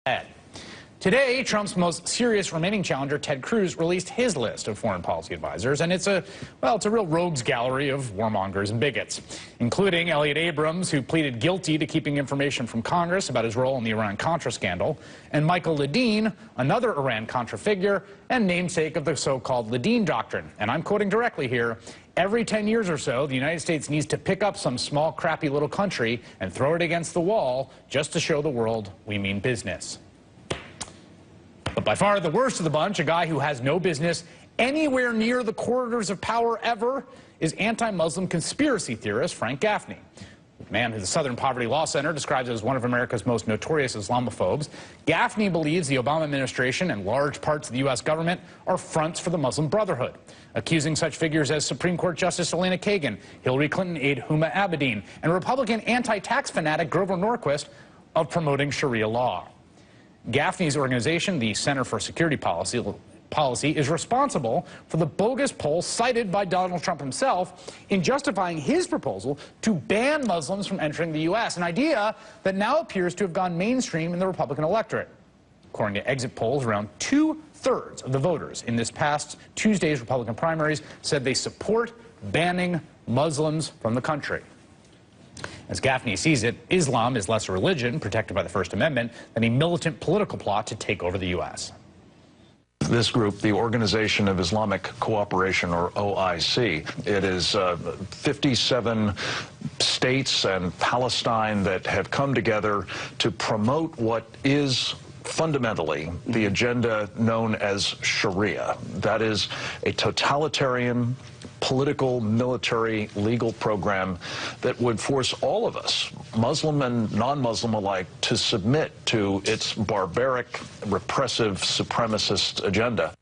Ed. Today, Trump's most serious remaining challenger, Ted Cruz, released his list of foreign policy advisors, and it's a real rogues gallery of warmongers and bigots, including Elliott Abrams, who pleaded guilty to keeping information from Congress about his role in the Iran-Contra scandal, and Michael Ledeen, another Iran-Contra figure and namesake of the so-called Ladeen Doctrine. And I'm quoting directly here, every 10 years or so, the United States needs to pick up some small, crappy little country and throw it against the wall just to show the world we mean business. But by far the worst of the bunch, a guy who has no business anywhere near the corridors of power ever, is anti-Muslim conspiracy theorist Frank Gaffney, a man who the Southern Poverty Law Center describes as one of America's most notorious Islamophobes. Gaffney believes the Obama administration and large parts of the U.S. government are fronts for the Muslim Brotherhood, accusing such figures as Supreme Court Justice Elena Kagan, Hillary Clinton aide Huma Abedin, and Republican anti-tax fanatic Grover Norquist of promoting Sharia law. Gaffney's organization, the Center for Security Policy, is responsible for the bogus polls cited by Donald Trump himself in justifying his proposal to ban Muslims from entering the U.S., an idea that now appears to have gone mainstream in the Republican electorate. According to exit polls, around 2/3 of the voters in this past Tuesday's Republican primaries said they support banning Muslims from the country. As Gaffney sees it, Islam is less a religion, protected by the First Amendment, than a militant political plot to take over the U.S. This group, the Organization of Islamic Cooperation, or OIC, it is 57 states and Palestine that have come together to promote what is fundamentally the agenda known as Sharia. That is a totalitarian, political, military, legal program that would force all of us, Muslim and non-Muslim alike, to submit to its barbaric, repressive, supremacist agenda.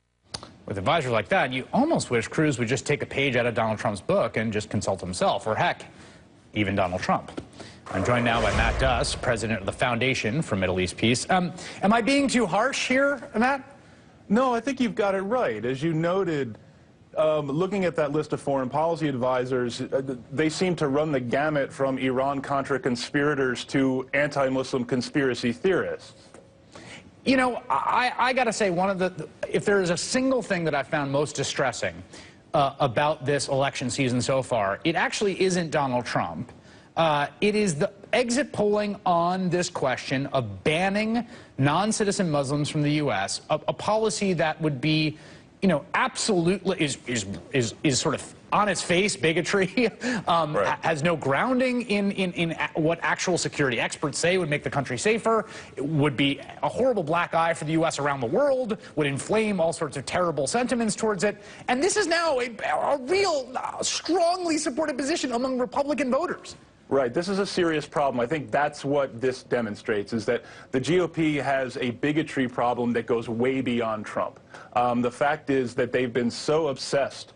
With advisors like that, you almost wish Cruz would just take a page out of Donald Trump's book and just consult himself, or heck, even Donald Trump. I'm joined now by Matt Duss, president of the Foundation for Middle East Peace. Am I being too harsh here, Matt? No, I think you've got it right. As you noted, looking at that list of foreign policy advisors, they seem to run the gamut from Iran-Contra conspirators to anti-Muslim conspiracy theorists. You know, I got to say, if there is a single thing that I found most distressing about this election season so far, it actually isn't Donald Trump. It is the exit polling on this question of banning non-citizen Muslims from the U.S., a policy that would be, you know, absolutely is sort of on its face bigotry, right. Has no grounding in what actual security experts say would make the country safer, it would be a horrible black eye for the U.S. around the world, would inflame all sorts of terrible sentiments towards it. And this is now a real, strongly supported position among Republican voters. Right. This is a serious problem. I think that's what this demonstrates, is that the GOP has a bigotry problem that goes way beyond Trump. The fact is that they've been so obsessed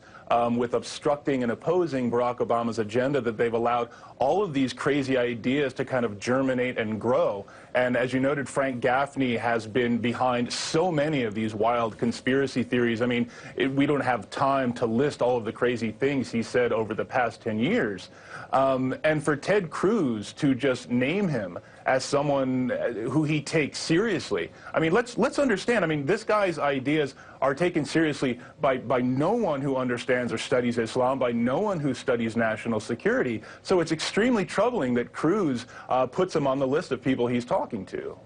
with obstructing and opposing Barack Obama's agenda that they've allowed all of these crazy ideas to kind of germinate and grow. And as you noted, Frank Gaffney has been behind so many of these wild conspiracy theories. I mean, we don't have time to list all of the crazy things he said over the past 10 years. And for Ted Cruz to just name him as someone who he takes seriously. I mean, let's understand. I mean, this guy's ideas are taken seriously by no one who understands or studies Islam, by no one who studies national security. So it's extremely troubling that Cruz puts him on the list of people he's talking to.